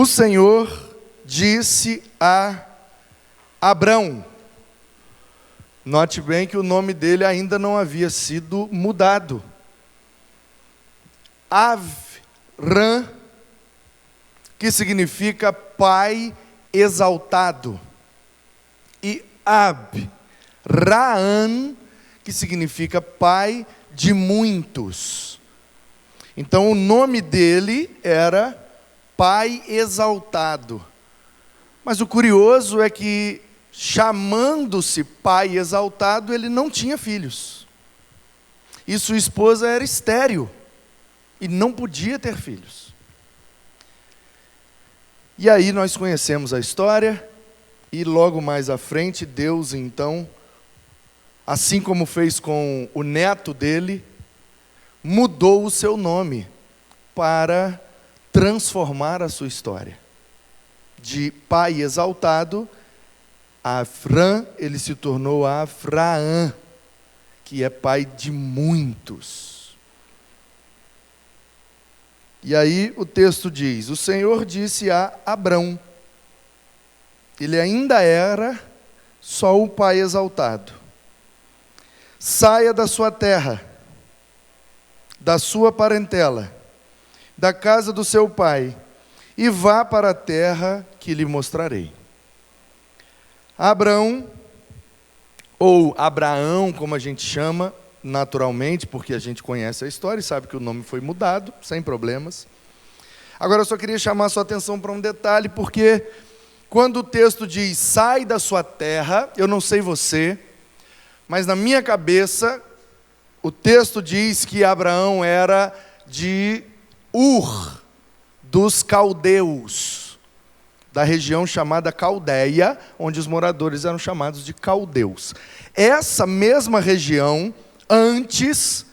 O Senhor disse a Abrão. Note bem que o nome dele ainda não havia sido mudado. Avram, que significa pai exaltado. E Abraham, que significa pai de muitos. Então o nome dele era pai exaltado. Mas o curioso é que, chamando-se pai exaltado, ele não tinha filhos. E sua esposa era estéril e não podia ter filhos. E aí nós conhecemos a história, e logo mais à frente, Deus então, assim como fez com o neto dele, mudou o seu nome para transformar a sua história. De pai exaltado, Avram, ele se tornou Abraão, que é pai de muitos. E aí o texto diz: o Senhor disse a Abrão, ele ainda era só o pai exaltado: saia da sua terra, da sua parentela, da casa do seu pai, e vá para a terra que lhe mostrarei. Abrão, ou Abraão, como a gente chama naturalmente, porque a gente conhece a história e sabe que o nome foi mudado, sem problemas. Agora eu só queria chamar a sua atenção para um detalhe, porque quando o texto diz, sai da sua terra, eu não sei você, mas na minha cabeça, o texto diz que Abraão era de Ur, dos caldeus, da região chamada Caldeia, onde os moradores eram chamados de caldeus. Essa mesma região, antes,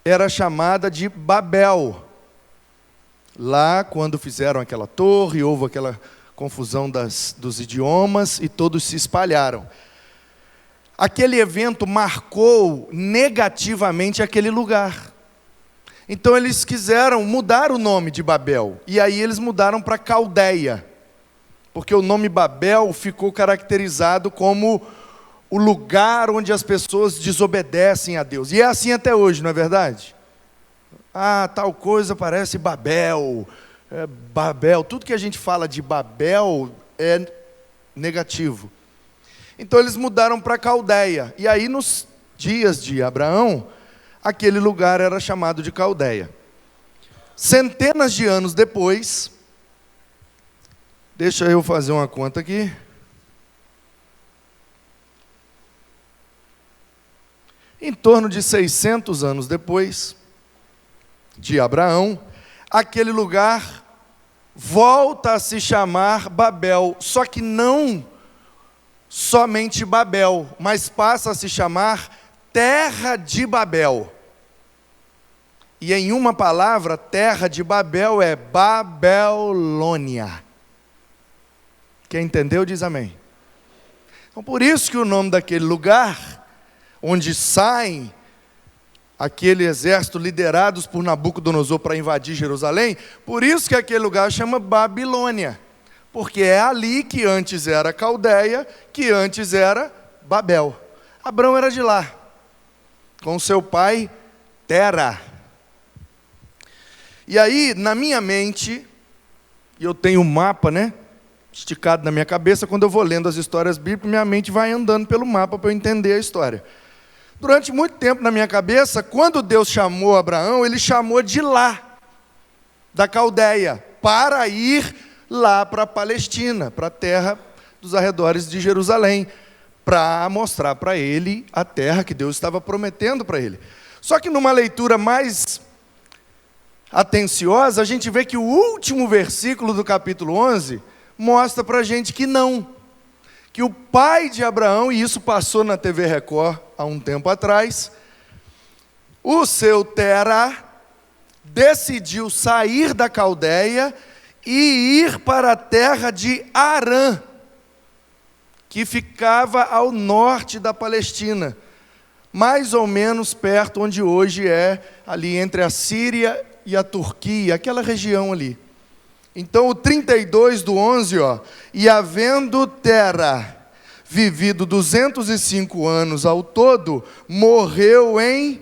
era chamada de Babel. Lá, quando fizeram aquela torre, houve aquela confusão dos idiomas e todos se espalharam. Aquele evento marcou negativamente aquele lugar. Então eles quiseram mudar o nome de Babel, e aí eles mudaram para Caldeia, porque o nome Babel ficou caracterizado como o lugar onde as pessoas desobedecem a Deus. E é assim até hoje, não é verdade? Ah, tal coisa parece Babel, Babel, tudo que a gente fala de Babel é negativo. Então eles mudaram para Caldeia, e aí nos dias de Abraão, aquele lugar era chamado de Caldeia. Centenas de anos depois, deixa eu fazer uma conta aqui. Em torno de 600 anos depois de Abraão, aquele lugar volta a se chamar Babel, só que não somente Babel, mas passa a se chamar Terra de Babel. E em uma palavra, Terra de Babel é Babilônia. Quem entendeu diz amém. Então por isso que o nome daquele lugar, onde saem aquele exército liderados por Nabucodonosor para invadir Jerusalém, por isso que aquele lugar chama Babilônia, porque é ali que antes era Caldeia, que antes era Babel. Abrão era de lá, com seu pai Tera. E aí, na minha mente, e eu tenho um mapa, esticado na minha cabeça, quando eu vou lendo as histórias bíblicas, minha mente vai andando pelo mapa para eu entender a história. Durante muito tempo na minha cabeça, quando Deus chamou Abraão, Ele chamou de lá, da Caldeia, para ir lá para a Palestina, para a terra dos arredores de Jerusalém, para mostrar para ele a terra que Deus estava prometendo para ele. Só que numa leitura mais atenciosa, a gente vê que o último versículo do capítulo 11 mostra para a gente que não. Que o pai de Abraão, e isso passou na TV Record há um tempo atrás, o seu Tera decidiu sair da Caldeia e ir para a terra de Harã, que ficava ao norte da Palestina, mais ou menos perto onde hoje é, ali entre a Síria e a Turquia, aquela região ali. Então o 32 do 11, e havendo Tera vivido 205 anos ao todo, morreu em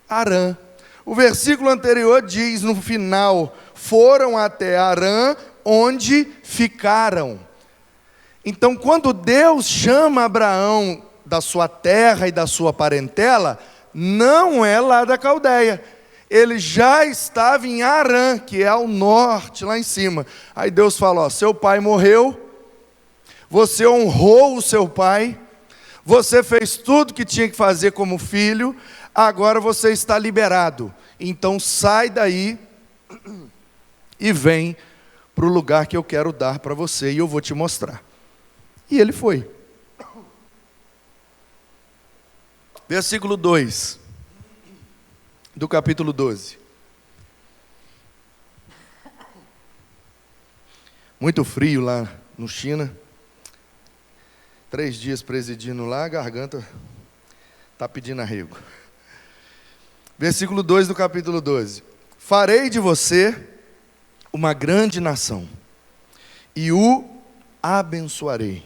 Harã. O versículo anterior diz no final, foram até Harã, onde ficaram. Então quando Deus chama Abraão da sua terra e da sua parentela, não é lá da Caldeia. Ele já estava em Harã, que é ao norte, lá em cima. Aí Deus fala, seu pai morreu, você honrou o seu pai, você fez tudo que tinha que fazer como filho, agora você está liberado. Então sai daí e vem para o lugar que eu quero dar para você, e eu vou te mostrar. E ele foi. Versículo 2. Do capítulo 12. Muito frio lá no China. 3 dias presidindo lá, a garganta está pedindo arrego. Versículo 2 do capítulo 12. Farei de você uma grande nação, e o abençoarei.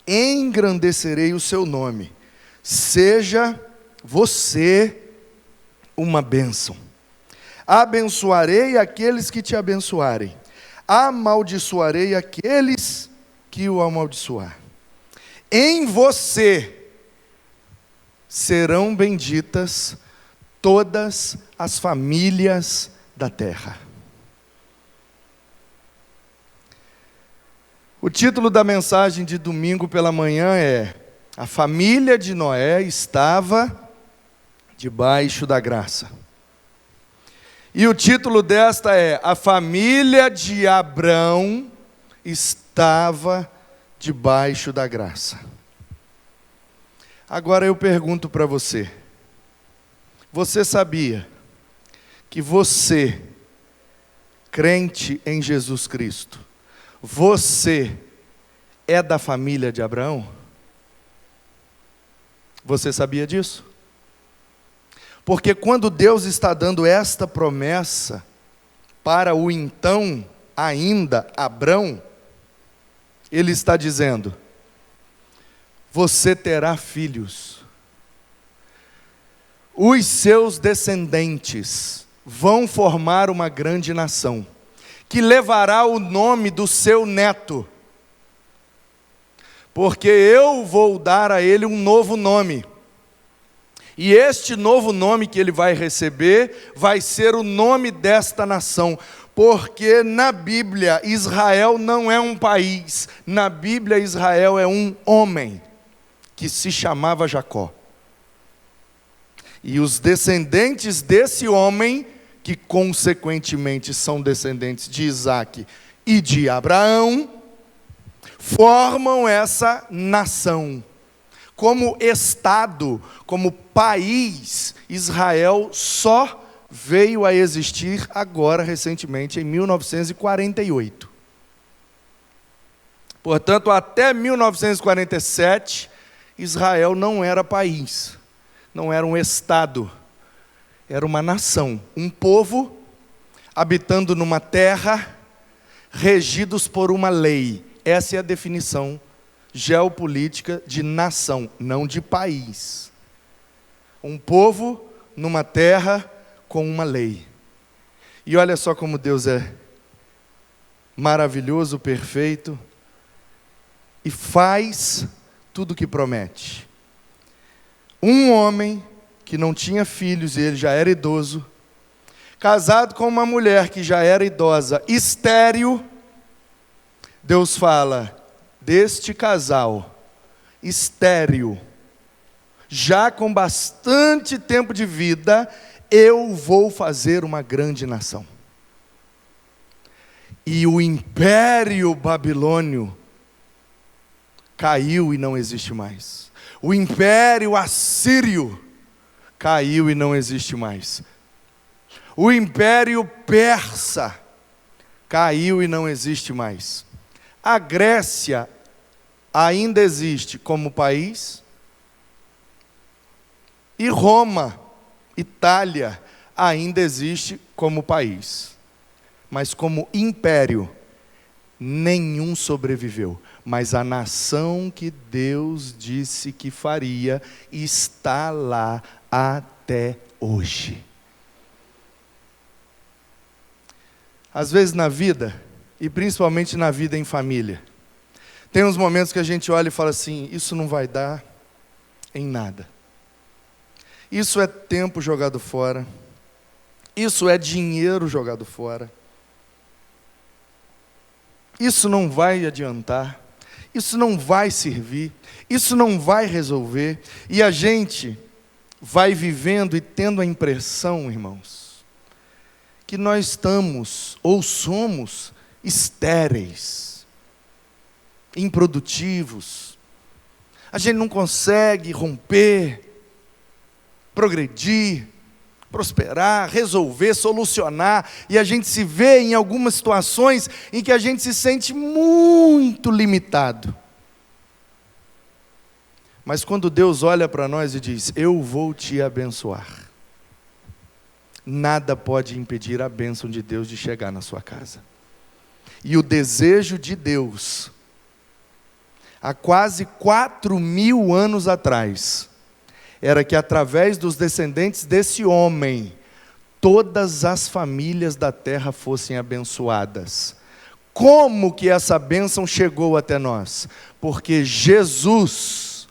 Engrandecerei o seu nome. Seja você uma bênção. Abençoarei aqueles que te abençoarem. Amaldiçoarei aqueles que o amaldiçoar. Em você serão benditas todas as famílias da terra. O título da mensagem de domingo pela manhã é: a família de Noé estava debaixo da graça. E o título desta é: a família de Abrão estava debaixo da graça. Agora eu pergunto para você: você sabia que você, crente em Jesus Cristo, você é da família de Abraão? Você sabia disso? Porque quando Deus está dando esta promessa para o então ainda Abrão, Ele está dizendo: você terá filhos, os seus descendentes vão formar uma grande nação, que levará o nome do seu neto, porque eu vou dar a ele um novo nome. E este novo nome que ele vai receber vai ser o nome desta nação, porque na Bíblia Israel não é um país, na Bíblia Israel é um homem que se chamava Jacó. E os descendentes desse homem, que consequentemente são descendentes de Isaac e de Abraão, formam essa nação. Como Estado, como país, Israel só veio a existir agora, recentemente, em 1948. Portanto, até 1947, Israel não era país, não era um Estado, era uma nação, um povo habitando numa terra, regidos por uma lei. Essa é a definição geopolítica de nação, não de país. Um povo numa terra com uma lei. E olha só como Deus é maravilhoso, perfeito, e faz tudo o que promete. Um homem que não tinha filhos, e ele já era idoso, casado com uma mulher que já era idosa, estéril, Deus fala: deste casal estéril, já com bastante tempo de vida, eu vou fazer uma grande nação. E o império babilônio caiu e não existe mais. O império assírio caiu e não existe mais. O império persa caiu e não existe mais. A Grécia ainda existe como país, e Roma, Itália, ainda existe como país, mas como império nenhum sobreviveu. Mas a nação que Deus disse que faria está lá até hoje. Às vezes na vida, e principalmente na vida em família, tem uns momentos que a gente olha e fala assim, isso não vai dar em nada. Isso é tempo jogado fora. Isso é dinheiro jogado fora. Isso não vai adiantar. Isso não vai servir. Isso não vai resolver. E a gente vai vivendo e tendo a impressão, irmãos, que nós estamos ou somos estéreis, improdutivos. A gente não consegue romper, progredir, prosperar, resolver, solucionar, e a gente se vê em algumas situações em que a gente se sente muito limitado. Mas quando Deus olha para nós e diz, eu vou te abençoar, nada pode impedir a bênção de Deus de chegar na sua casa. E o desejo de Deus, há quase 4.000 anos atrás, era que através dos descendentes desse homem, todas as famílias da terra fossem abençoadas. Como que essa bênção chegou até nós? Porque Jesus,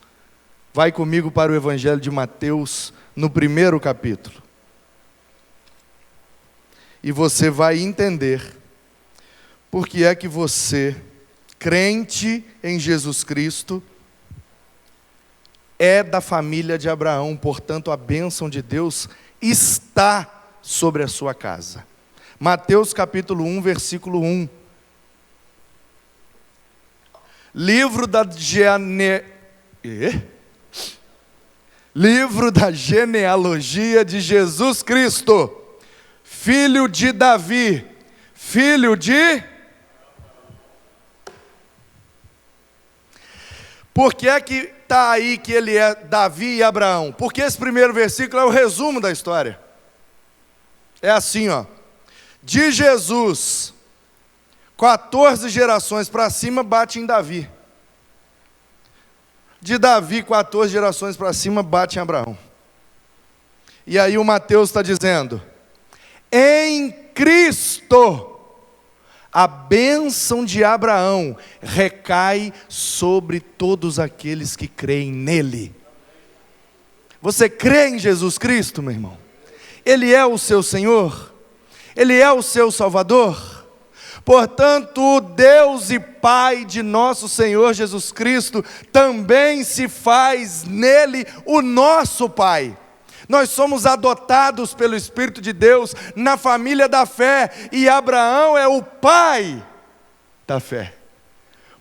vai comigo para o Evangelho de Mateus, no 1º capítulo. E você vai entender por que é que você, crente em Jesus Cristo, é da família de Abraão, portanto a bênção de Deus está sobre a sua casa. Mateus capítulo 1, versículo 1. Livro da genealogia de Jesus Cristo, filho de Davi, filho de... Por que é que está aí que ele é Davi e Abraão? Porque esse primeiro versículo é o resumo da história. É assim, ó. De Jesus, 14 gerações para cima bate em Davi. De Davi, 14 gerações para cima bate em Abraão. E aí o Mateus está dizendo, em Cristo, a bênção de Abraão recai sobre todos aqueles que creem nele. Você crê em Jesus Cristo, meu irmão? Ele é o seu Senhor? Ele é o seu Salvador? Portanto, o Deus e Pai de nosso Senhor Jesus Cristo também se faz nele o nosso Pai. Nós somos adotados pelo Espírito de Deus na família da fé, e Abraão é o pai da fé.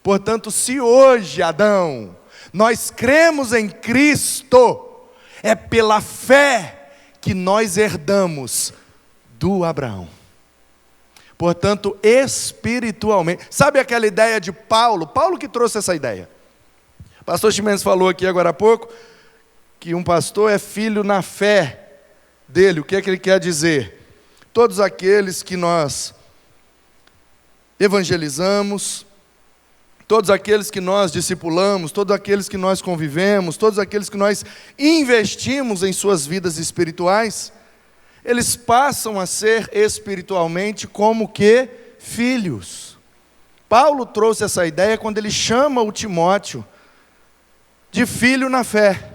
Portanto, se hoje, Adão, nós cremos em Cristo, é pela fé que nós herdamos do Abraão. Portanto, espiritualmente, sabe aquela ideia de Paulo? Paulo que trouxe essa ideia. O pastor Ximenes falou aqui agora há pouco, que um pastor é filho na fé dele. O que é que ele quer dizer? Todos aqueles que nós evangelizamos, todos aqueles que nós discipulamos, todos aqueles que nós convivemos, todos aqueles que nós investimos em suas vidas espirituais, eles passam a ser espiritualmente como que filhos. Paulo trouxe essa ideia quando ele chama o Timóteo de filho na fé.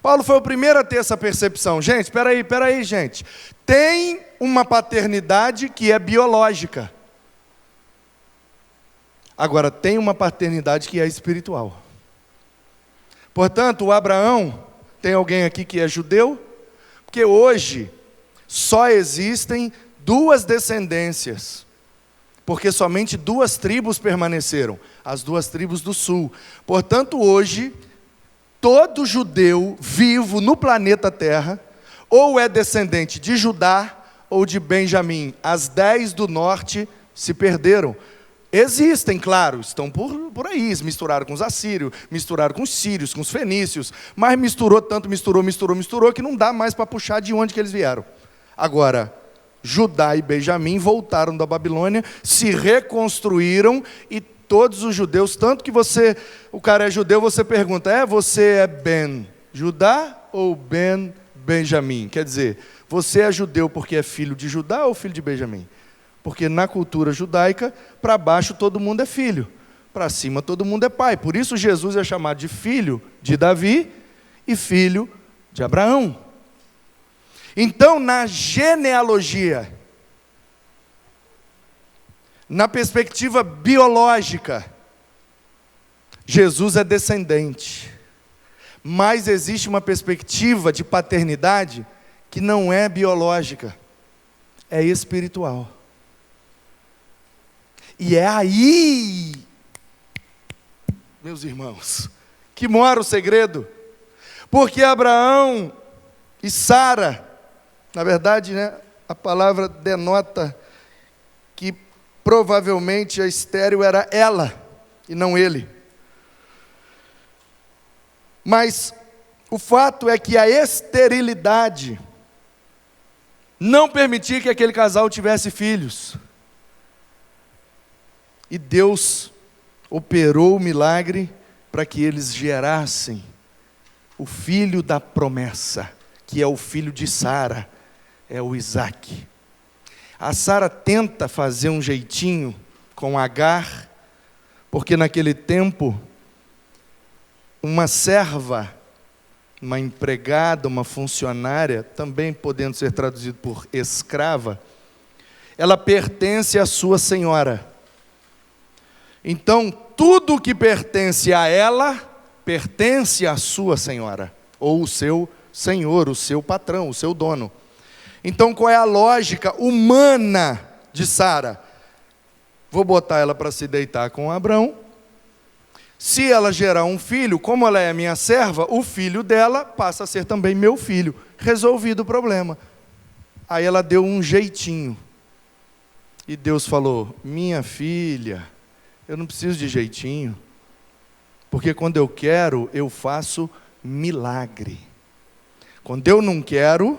Paulo foi o primeiro a ter essa percepção. Gente, espera aí, gente. Tem uma paternidade que é biológica. Agora, tem uma paternidade que é espiritual. Portanto, o Abraão, tem alguém aqui que é judeu? Porque hoje só existem 2 descendências. Porque somente 2 tribos permaneceram. As 2 tribos do sul. Portanto, hoje, todo judeu vivo no planeta Terra, ou é descendente de Judá ou de Benjamim. As 10 do norte se perderam. Existem, claro, estão por aí, se misturaram com os assírios, misturaram com os sírios, com os fenícios, mas misturou, que não dá mais para puxar de onde que eles vieram. Agora, Judá e Benjamim voltaram da Babilônia, se reconstruíram, e todos os judeus, tanto que o cara é judeu, você pergunta, você é Ben Judá ou Ben Benjamim? Quer dizer, você é judeu porque é filho de Judá ou filho de Benjamim? Porque na cultura judaica, para baixo todo mundo é filho, para cima todo mundo é pai. Por isso Jesus é chamado de filho de Davi e filho de Abraão. Então, na genealogia, na perspectiva biológica, Jesus é descendente. Mas existe uma perspectiva de paternidade que não é biológica, é espiritual. E é aí, meus irmãos, que mora o segredo. Porque Abraão e Sara, na verdade, a palavra denota que provavelmente a estéril era ela e não ele. Mas o fato é que a esterilidade não permitia que aquele casal tivesse filhos. E Deus operou o milagre para que eles gerassem o filho da promessa, que é o filho de Sara, é o Isaque. A Sara tenta fazer um jeitinho com Agar, porque naquele tempo, uma serva, uma empregada, uma funcionária, também podendo ser traduzido por escrava, ela pertence à sua senhora. Então, tudo que pertence a ela, pertence à sua senhora, ou o seu senhor, o seu patrão, o seu dono. Então, qual é a lógica humana de Sara? Vou botar ela para se deitar com Abrão. Se ela gerar um filho, como ela é minha serva, o filho dela passa a ser também meu filho. Resolvido o problema. Aí ela deu um jeitinho. E Deus falou, minha filha, eu não preciso de jeitinho. Porque quando eu quero, eu faço milagre. Quando eu não quero,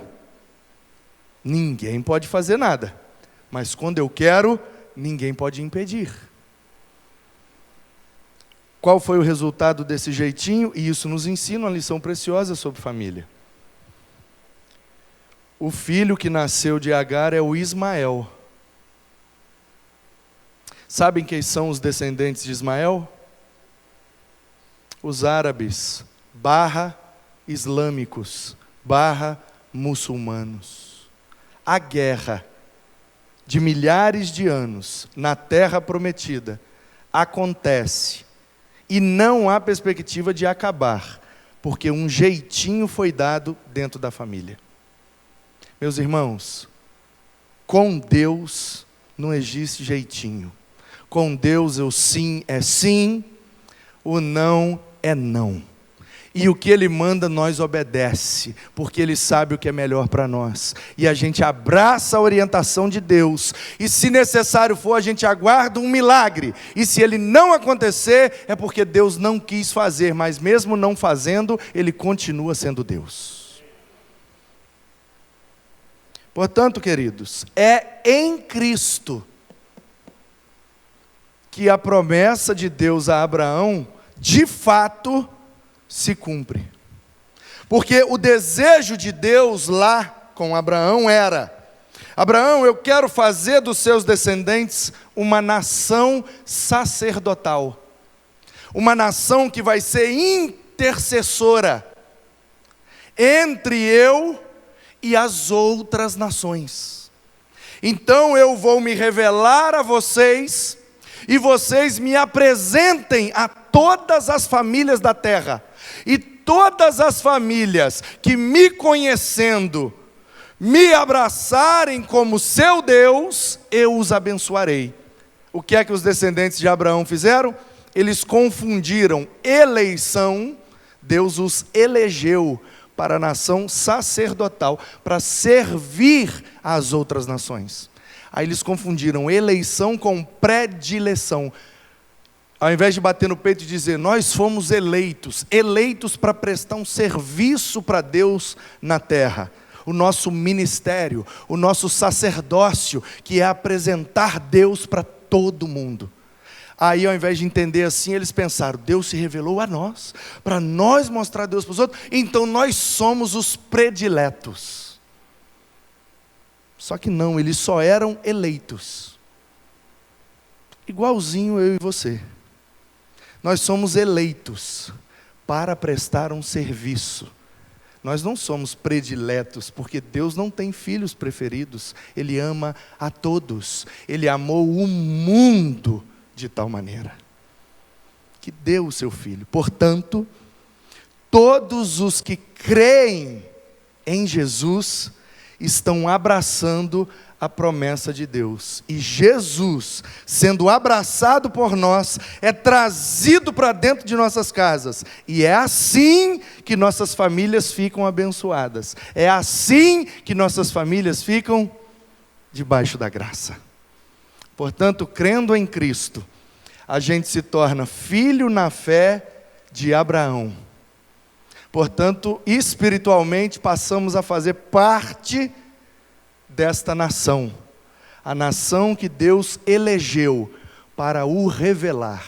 ninguém pode fazer nada. Mas quando eu quero, ninguém pode impedir. Qual foi o resultado desse jeitinho? E isso nos ensina uma lição preciosa sobre família. O filho que nasceu de Agar é o Ismael. Sabem quem são os descendentes de Ismael? Os árabes, /islâmicos, /muçulmanos. A guerra de milhares de anos na terra prometida acontece e não há perspectiva de acabar, porque um jeitinho foi dado dentro da família. Meus irmãos, com Deus não existe jeitinho. Com Deus o sim é sim, o não é não. E o que Ele manda nós obedece, porque Ele sabe o que é melhor para nós. E a gente abraça a orientação de Deus. E se necessário for, a gente aguarda um milagre. E se ele não acontecer, é porque Deus não quis fazer. Mas mesmo não fazendo, Ele continua sendo Deus. Portanto, queridos, é em Cristo que a promessa de Deus a Abraão, de fato, se cumpre. Porque o desejo de Deus lá com Abraão era: Abraão, eu quero fazer dos seus descendentes uma nação sacerdotal. Uma nação que vai ser intercessora entre eu e as outras nações. Então eu vou me revelar a vocês, e vocês me apresentem a todas as famílias da terra. E todas as famílias que me conhecendo, me abraçarem como seu Deus, eu os abençoarei. O que é que os descendentes de Abraão fizeram? Eles confundiram eleição, Deus os elegeu para a nação sacerdotal, para servir às outras nações. Aí eles confundiram eleição com predileção. Ao invés de bater no peito e dizer, nós fomos eleitos para prestar um serviço para Deus na terra. o nosso ministério, o nosso sacerdócio, que é apresentar Deus para todo mundo. Aí, ao invés de entender assim, eles pensaram: Deus se revelou a nós, para nós mostrar Deus para os outros, então nós somos os prediletos. Só que não, eles só eram eleitos. Igualzinho eu e você. Nós somos eleitos para prestar um serviço. Nós não somos prediletos, porque Deus não tem filhos preferidos. Ele ama a todos. Ele amou o mundo de tal maneira que deu o seu Filho. Portanto, todos os que creem em Jesus estão abraçando a promessa de Deus. E Jesus, sendo abraçado por nós, é trazido para dentro de nossas casas. E é assim que nossas famílias ficam abençoadas. É assim que nossas famílias ficam debaixo da graça. Portanto, crendo em Cristo, a gente se torna filho na fé de Abraão. Portanto, espiritualmente, passamos a fazer parte desta nação. A nação que Deus elegeu para o revelar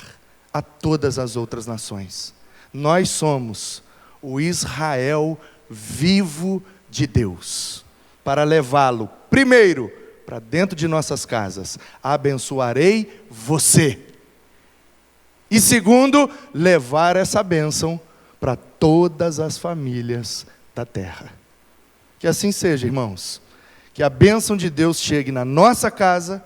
a todas as outras nações. Nós somos o Israel vivo de Deus. Para levá-lo, primeiro, para dentro de nossas casas. Abençoarei você. E segundo, levar essa bênção para todas as famílias da terra. Que assim seja, irmãos. Que a bênção de Deus chegue na nossa casa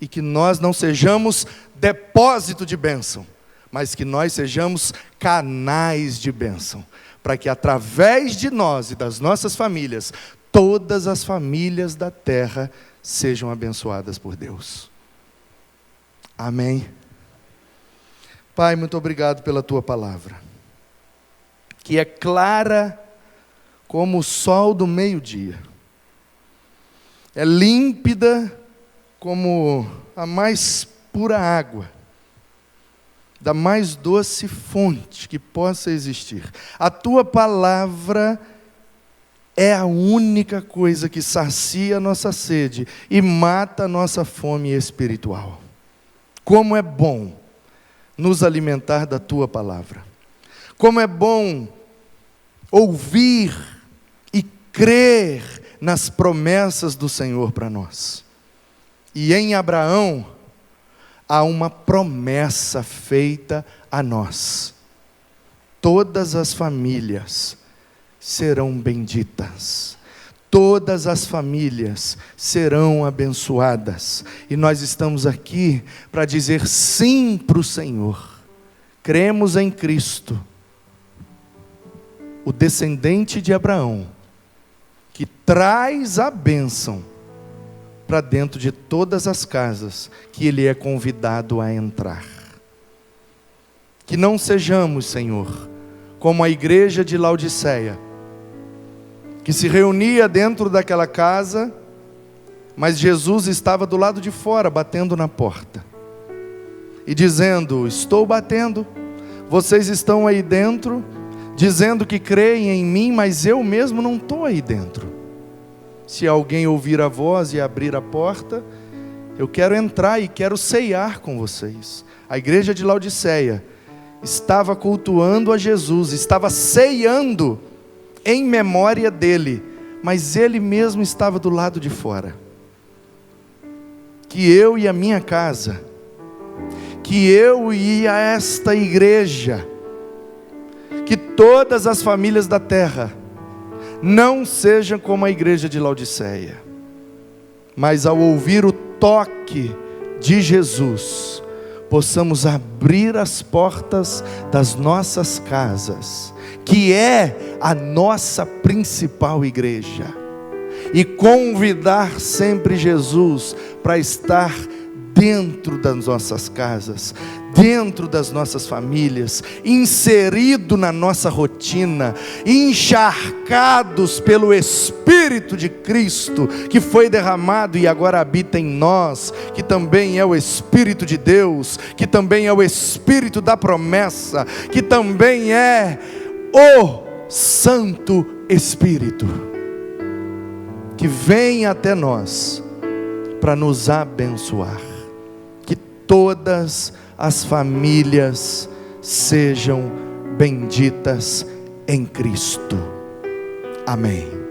e que nós não sejamos depósito de bênção, mas que nós sejamos canais de bênção, para que através de nós e das nossas famílias, todas as famílias da terra sejam abençoadas por Deus. Amém. Pai, muito obrigado pela Tua palavra, que é clara como o sol do meio-dia, é límpida como a mais pura água, da mais doce fonte que possa existir. A Tua palavra é a única coisa que sacia a nossa sede e mata a nossa fome espiritual. Como é bom nos alimentar da Tua palavra. Como é bom ouvir e crer nas promessas do Senhor para nós. E em Abraão há uma promessa feita a nós: todas as famílias serão benditas, todas as famílias serão abençoadas. E nós estamos aqui para dizer sim para o Senhor. Cremos em Cristo, o descendente de Abraão, que traz a bênção para dentro de todas as casas que ele é convidado a entrar. Que não sejamos, Senhor, como a igreja de Laodiceia, que se reunia dentro daquela casa, mas Jesus estava do lado de fora, batendo na porta, e dizendo: estou batendo, vocês estão aí dentro, dizendo que creem em mim, mas eu mesmo não estou aí dentro. Se alguém ouvir a voz e abrir a porta, eu quero entrar e quero ceiar com vocês. A igreja de Laodiceia estava cultuando a Jesus, estava ceiando em memória dele, mas ele mesmo estava do lado de fora. Que eu e a minha casa, que eu e a esta igreja, que todas as famílias da terra não sejam como a igreja de Laodiceia, mas ao ouvir o toque de Jesus, possamos abrir as portas das nossas casas, que é a nossa principal igreja, e convidar sempre Jesus para estar dentro das nossas casas, dentro das nossas famílias, inserido na nossa rotina, encharcados pelo Espírito de Cristo, que foi derramado e agora habita em nós, que também é o Espírito de Deus, que também é o Espírito da promessa, que também é o Santo Espírito. que vem até nós para nos abençoar. Que todas as famílias sejam benditas em Cristo. Amém.